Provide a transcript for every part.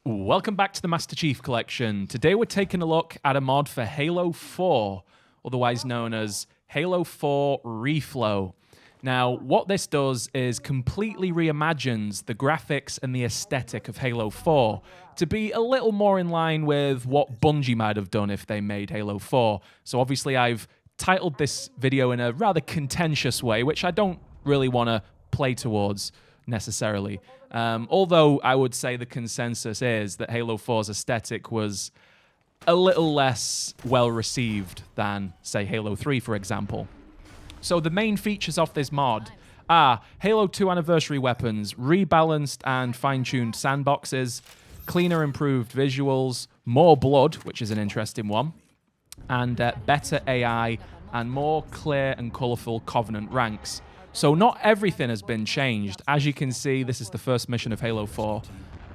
Welcome back to the Master Chief Collection. Today we're taking a look at a mod for Halo 4, otherwise known as Halo 4 Reflow. Now, what this does is completely reimagines the graphics and the aesthetic of Halo 4 to be a little more in line with what Bungie might have done if they made Halo 4. So obviously I've titled this video in a rather contentious way, which I don't really want to play towards necessarily. Although I would say the consensus is that Halo 4's aesthetic was a little less well received than, say, Halo 3, for example. So the main features of this mod are Halo 2 Anniversary weapons, rebalanced and fine-tuned sandboxes, cleaner improved visuals, more blood, which is an interesting one, and better AI and more clear and colourful Covenant ranks. So not everything has been changed. As you can see, this is the first mission of Halo 4.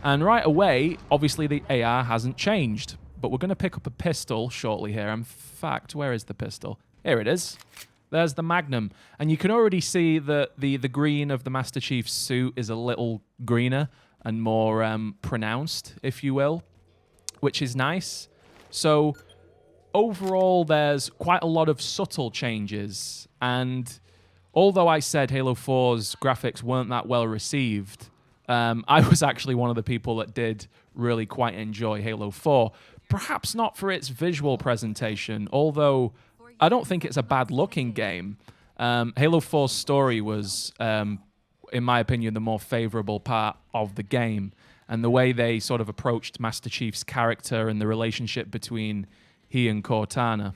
And right away, obviously the AR hasn't changed. But we're going to pick up a pistol shortly here. In fact, where is the pistol? Here it is. There's the Magnum. And you can already see that the green of the Master Chief's suit is a little greener and more pronounced, if you will, which is nice. So overall, there's quite a lot of subtle changes. And although I said Halo 4's graphics weren't that well received, I was actually one of the people that did really quite enjoy Halo 4. Perhaps not for its visual presentation, although I don't think it's a bad-looking game. Halo 4's story was, in my opinion, the more favorable part of the game, and the way they sort of approached Master Chief's character and the relationship between he and Cortana.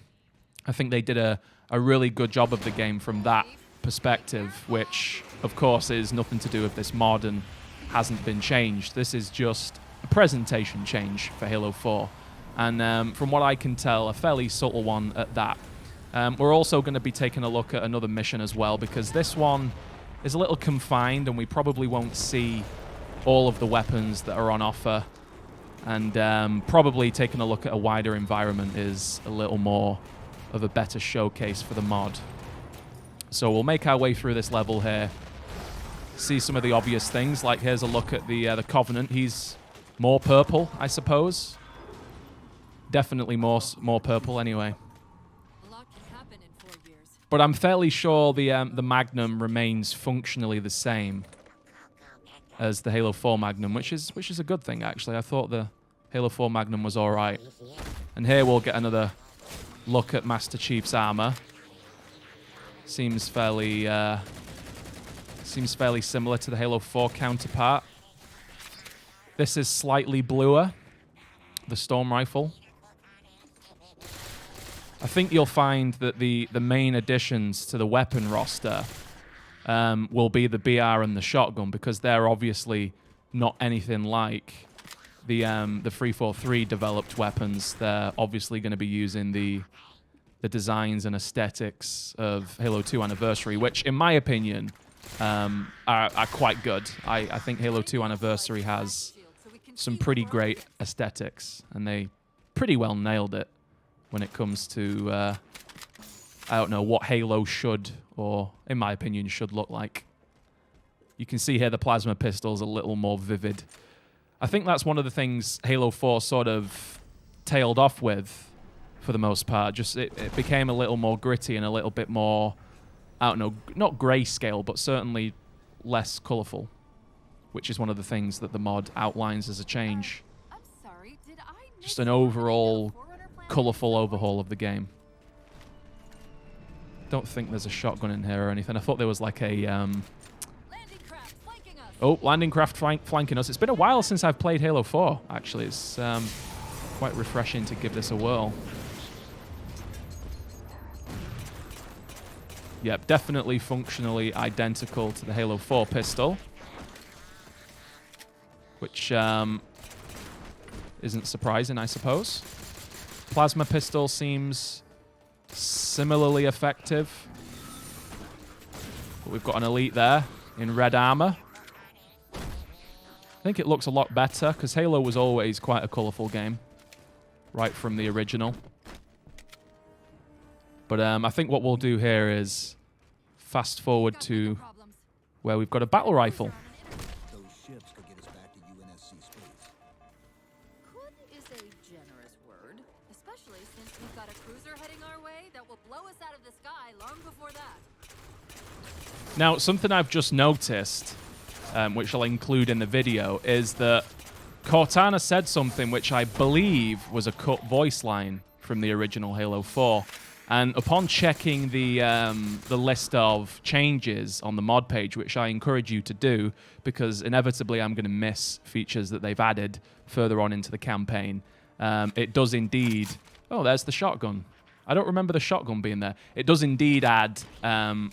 I think they did a really good job of the game from that perspective, which of course is nothing to do with this mod and hasn't been changed. This is just a presentation change for Halo 4, and from what I can tell, a fairly subtle one at that. We're also going to be taking a look at another mission as well, because this one is a little confined and we probably won't see all of the weapons that are on offer, and probably taking a look at a wider environment is a little more of a better showcase for the mod. So we'll make our way through this level here, see some of the obvious things, like here's a look at the Covenant. He's more purple, I suppose. Definitely more purple anyway. A lot can happen in 4 years. But I'm fairly sure the Magnum remains functionally the same as the Halo 4 Magnum, which is a good thing, actually. I thought the Halo 4 Magnum was all right. And here we'll get another look at Master Chief's armor. Seems fairly similar to the Halo 4 counterpart. This is slightly bluer, the Storm Rifle. I think you'll find that the main additions to the weapon roster will be the BR and the shotgun, because they're obviously not anything like the 343 developed weapons. They're obviously going to be using the designs and aesthetics of Halo 2 Anniversary, which, in my opinion, are quite good. I think Halo 2 Anniversary has some pretty great aesthetics, and they pretty well nailed it when it comes to, I don't know, what Halo should, or, in my opinion, should look like. You can see here the plasma pistol's a little more vivid. I think that's one of the things Halo 4 sort of tailed off with, for the most part. Just it became a little more gritty and a little bit more, I don't know, not grayscale, but certainly less colourful, which is one of the things that the mod outlines as a change. I'm sorry, did I miss Just an overall colourful overhaul of the game. Don't think there's a shotgun in here or anything. I thought there was like a landing craft flanking us? oh, landing craft flanking us. It's been a while since I've played Halo 4, actually. It's quite refreshing to give this a whirl. Yep, definitely functionally identical to the Halo 4 pistol, which isn't surprising, I suppose. Plasma pistol seems similarly effective. But we've got an elite there in red armor. I think it looks a lot better, because Halo was always quite a colourful game, right from the original. But I think what we'll do here is fast forward to where we've got a battle rifle. Those ships could get us back to UNSC space. blow us out of the sky long before that. Now, something I've just noticed, which I'll include in the video, is that Cortana said something which I believe was a cut voice line from the original Halo 4. And upon checking the list of changes on the mod page, which I encourage you to do, because inevitably I'm going to miss features that they've added further on into the campaign, it does indeed... Oh, there's the shotgun. I don't remember the shotgun being there. It does indeed add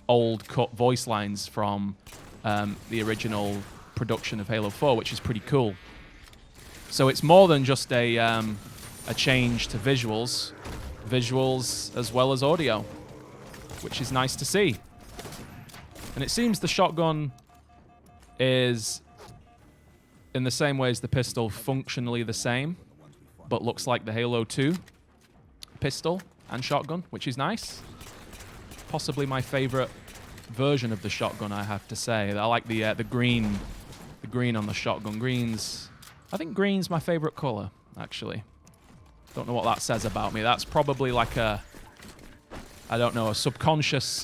old cut voice lines from the original production of Halo 4, which is pretty cool. So it's more than just a change to visuals as well as audio, which is nice to see. And it seems the shotgun is, in the same way as the pistol, functionally the same, but looks like the Halo 2 pistol and shotgun, which is nice. Possibly my favorite version of the shotgun, I have to say. I like the green on the shotgun. I think green's my favorite color, actually. Don't know what that says about me. That's probably like a subconscious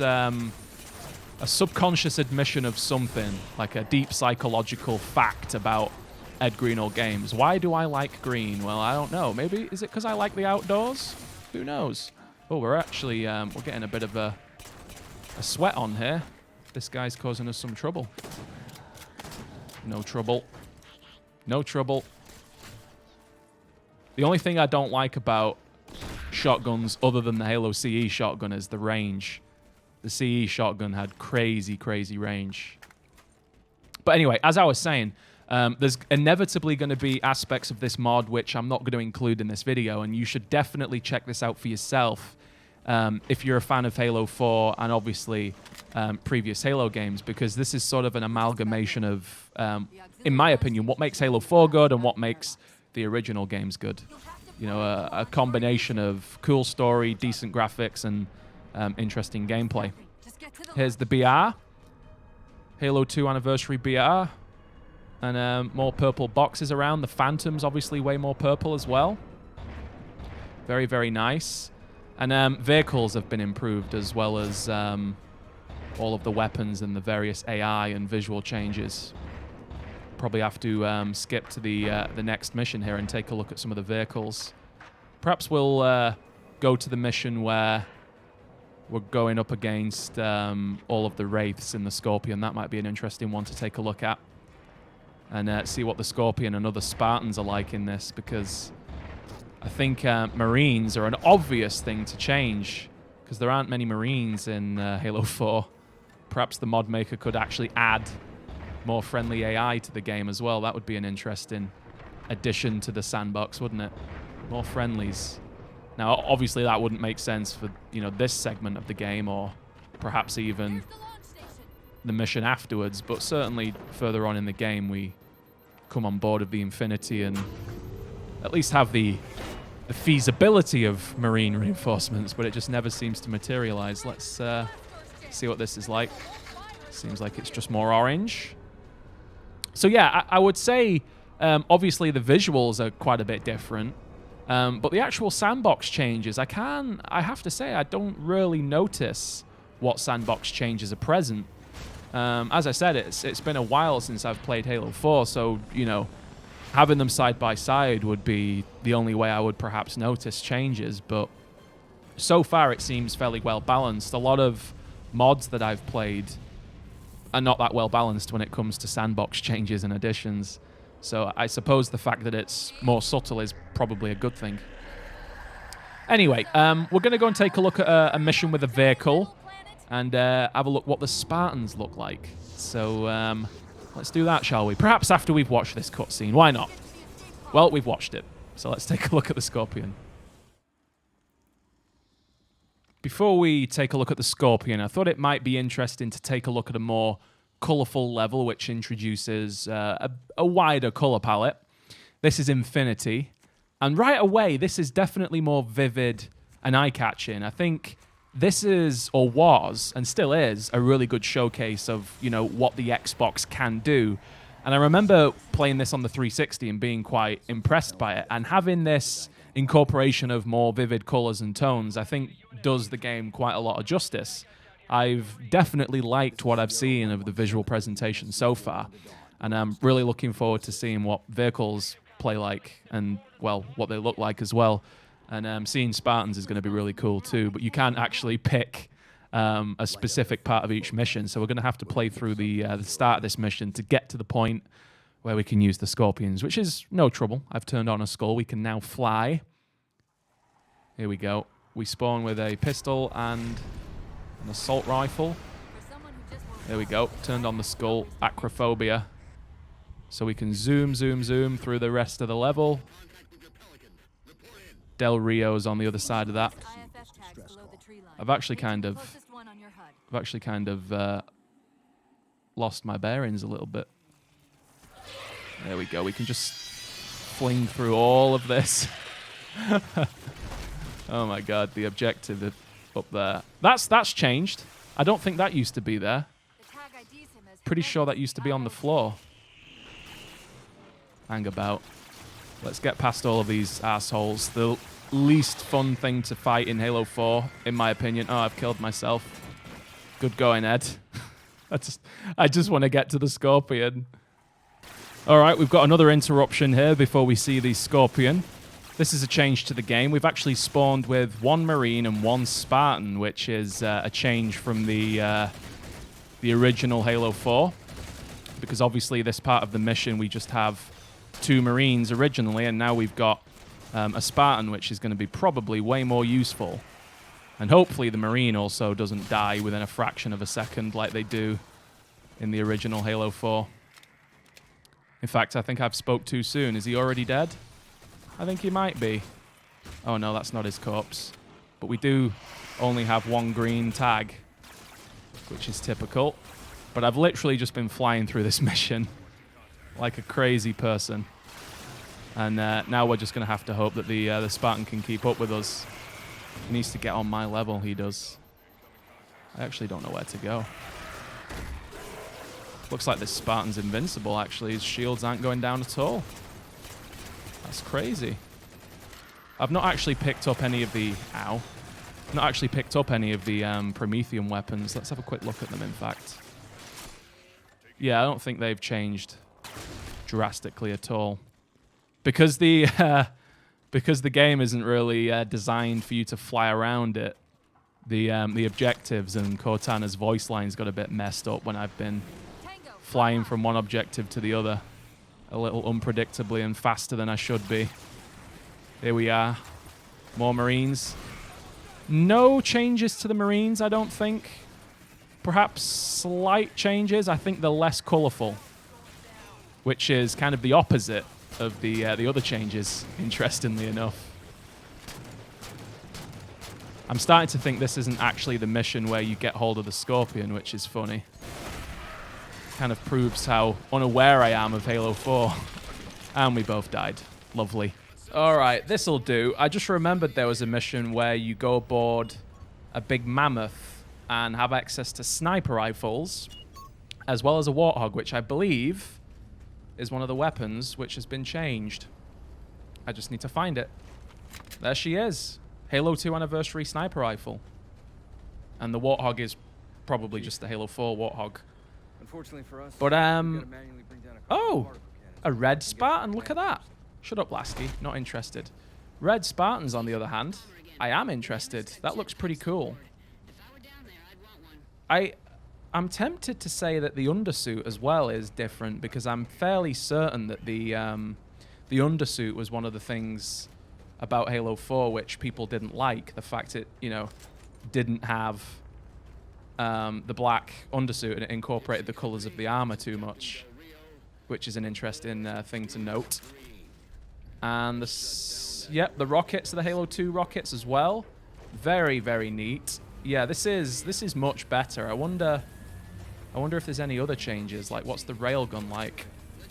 admission of something, like a deep psychological fact about Ed Greenall games. Why do I like green? Well, I don't know. Maybe, is it because I like the outdoors? Who knows? Oh, we're actually, we're getting a bit of a sweat on here. This guy's causing us some trouble. No trouble. No trouble. The only thing I don't like about shotguns, other than the Halo CE shotgun, is the range. The CE shotgun had crazy, crazy range. But anyway, as I was saying, there's inevitably going to be aspects of this mod which I'm not going to include in this video, and you should definitely check this out for yourself if you're a fan of Halo 4 and obviously previous Halo games, because this is sort of an amalgamation of, in my opinion, what makes Halo 4 good and what makes the original games good. You know, a combination of cool story, decent graphics, and interesting gameplay. Here's the BR. Halo 2 Anniversary BR. And more purple boxes around. The Phantom's obviously way more purple as well. Very, very nice. And vehicles have been improved, as well as all of the weapons and the various AI and visual changes. Probably have to skip to the next mission here and take a look at some of the vehicles. Perhaps we'll go to the mission where we're going up against all of the Wraiths in the Scorpion. That might be an interesting one to take a look at. And see what the Scorpion and other Spartans are like in this, because I think Marines are an obvious thing to change, because there aren't many Marines in Halo 4. Perhaps the mod maker could actually add more friendly AI to the game as well. That would be an interesting addition to the sandbox, wouldn't it? More friendlies. Now, obviously, that wouldn't make sense for, you know, this segment of the game, or perhaps even the mission afterwards, but certainly further on in the game we come on board of the Infinity and at least have the feasibility of Marine reinforcements, but it just never seems to materialize. Let's see what this is like. Seems like it's just more orange. So yeah, I would say obviously the visuals are quite a bit different, but the actual sandbox changes, I have to say I don't really notice what sandbox changes are present. As I said, it's been a while since I've played Halo 4, so, you know, having them side by side would be the only way I would perhaps notice changes, but so far it seems fairly well balanced. A lot of mods that I've played are not that well balanced when it comes to sandbox changes and additions, so I suppose the fact that it's more subtle is probably a good thing. Anyway, we're going to go and take a look at a mission with a vehicle and have a look what the Spartans look like. So let's do that, shall we? Perhaps after we've watched this cutscene. Why not? Well, we've watched it, so let's take a look at the Scorpion. Before we take a look at the Scorpion, I thought it might be interesting to take a look at a more colourful level, which introduces a wider colour palette. This is Infinity, and right away, this is definitely more vivid and eye-catching. I think this is, or was, and still is, a really good showcase of, you know, what the Xbox can do. And I remember playing this on the 360 and being quite impressed by it, and having this incorporation of more vivid colors and tones, I think does the game quite a lot of justice. I've definitely liked what I've seen of the visual presentation so far, and I'm really looking forward to seeing what vehicles play like and, well, what they look like as well. And seeing Spartans is going to be really cool too, but you can't actually pick a specific part of each mission, so we're going to have to play through the start of this mission to get to the point where we can use the Scorpions, which is no trouble. I've turned on a skull. We can now fly. Here we go. We spawn with a pistol and an assault rifle. There we go. Turned on the skull. Acrophobia. So we can zoom through the rest of the level. Del Rio's on the other side of that. I've actually kind of lost my bearings a little bit. There we go. We can just fling through all of this. Oh my god, the objective up there. That's changed. I don't think that used to be there. Pretty sure that used to be on the floor. Hang about. Let's get past all of these assholes. The least fun thing to fight in Halo 4, in my opinion. Oh, I've killed myself. Good going, Ed. I just want to get to the Scorpion. All right, we've got another interruption here before we see the Scorpion. This is a change to the game. We've actually spawned with 1 Marine and 1 Spartan, which is a change from the original Halo 4. Because obviously this part of the mission, we just have 2 Marines originally, and now we've got a Spartan, which is going to be probably way more useful. And hopefully the Marine also doesn't die within a fraction of a second like they do in the original Halo 4. In fact, I think I've spoke too soon. Is he already dead? I think he might be. Oh no, that's not his corpse. But we do only have 1 green tag, which is typical. But I've literally just been flying through this mission like a crazy person. And now we're just going to have to hope that the Spartan can keep up with us. He needs to get on my level, he does. I actually don't know where to go. Looks like this Spartan's invincible, actually. His shields aren't going down at all. That's crazy. I've not actually picked up any of the... Ow. Not actually picked up any of the Promethean weapons. Let's have a quick look at them, in fact. Yeah, I don't think they've changed drastically at all. Because the game isn't really designed for you to fly around it, the objectives and Cortana's voice lines got a bit messed up when I've been flying from one objective to the other a little unpredictably and faster than I should be. Here we are. More Marines. No changes to the Marines, I don't think. Perhaps slight changes. I think they're less colourful, which is kind of the opposite of the other changes, interestingly enough. I'm starting to think this isn't actually the mission where you get hold of the Scorpion, which is funny. Kind of proves how unaware I am of Halo 4. And we both died. Lovely. Alright, this'll do. I just remembered there was a mission where you go aboard a big mammoth and have access to sniper rifles, as well as a Warthog, which I believe is one of the weapons which has been changed. I just need to find it. There she is. Halo 2 Anniversary Sniper Rifle. And the Warthog is probably just the Halo 4 Warthog. Unfortunately for us, but, oh! A red Spartan, look at that. Shut up, Lasky. Not interested. Red Spartans, on the other hand, I am interested. That looks pretty cool. I'm tempted to say that the undersuit as well is different, because I'm fairly certain that the undersuit was one of the things about Halo 4 which people didn't like. The fact it, you know, didn't have the black undersuit and it incorporated the colors of the armor too much, which is an interesting thing to note. And the rockets are the Halo 2 rockets as well. Very, very neat. Yeah, this is much better. I wonder if there's any other changes. Like, what's the railgun like?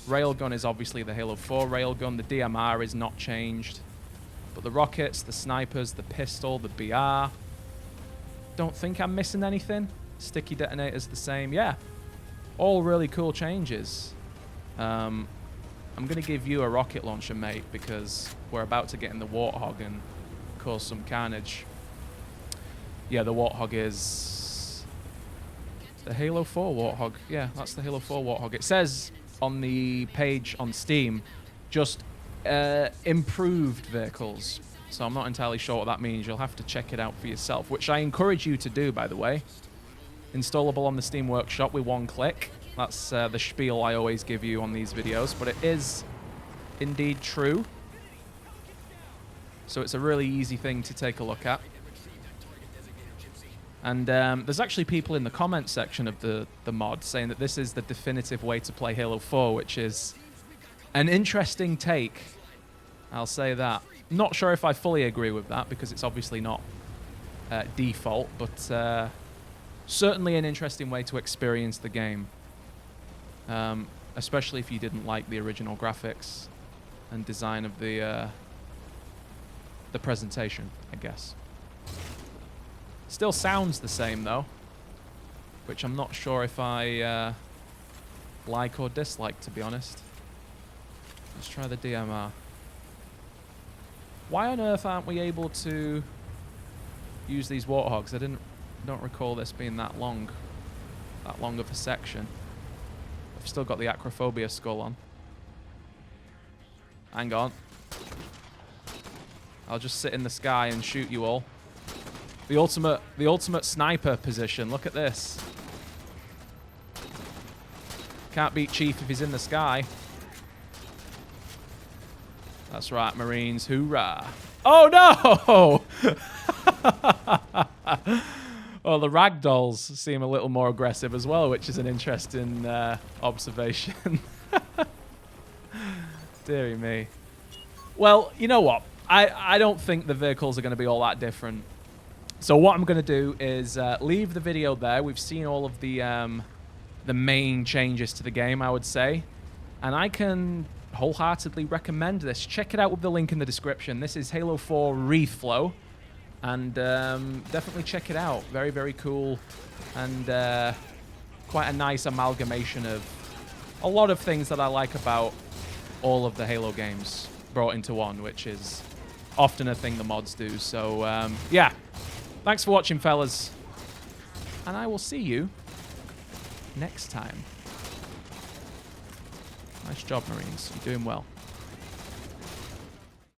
Railgun is obviously the Halo 4 railgun. The DMR is not changed. But the rockets, the snipers, the pistol, the BR. Don't think I'm missing anything. Sticky detonator's the same. Yeah. All really cool changes. I'm going to give you a rocket launcher, mate, because we're about to get in the Warthog and cause some carnage. Yeah, the Warthog is the Halo 4 Warthog. Yeah, that's the Halo 4 Warthog. It says on the page on Steam, just improved vehicles. So I'm not entirely sure what that means. You'll have to check it out for yourself, which I encourage you to do, by the way. Installable on the Steam Workshop with one click. That's the spiel I always give you on these videos, but it is indeed true. So it's a really easy thing to take a look at. And there's actually people in the comment section of the mod saying that this is the definitive way to play Halo 4, which is an interesting take. I'll say that. Not sure if I fully agree with that, because it's obviously not default, but certainly an interesting way to experience the game. Especially if you didn't like the original graphics and design of the presentation, I guess. Still sounds the same though, which I'm not sure if I like or dislike, to be honest. Let's try the DMR. Why on earth aren't we able to use these Warthogs? I don't recall this being that long of a section. I've still got the Acrophobia skull on. Hang on. I'll just sit in the sky and shoot you all. The ultimate sniper position. Look at this. Can't beat Chief if he's in the sky. That's right, Marines. Hoorah. Oh, no! Well, the ragdolls seem a little more aggressive as well, which is an interesting observation. Deary me. Well, you know what? I don't think the vehicles are going to be all that different. So what I'm going to do is leave the video there. We've seen all of the main changes to the game, I would say. And I can wholeheartedly recommend this. Check it out with the link in the description. This is Halo 4 Reflow. And definitely check it out. Very, very cool. And quite a nice amalgamation of a lot of things that I like about all of the Halo games brought into one, which is often a thing the mods do. So, yeah. Thanks for watching, fellas. And I will see you next time. Nice job, Marines. You're doing well.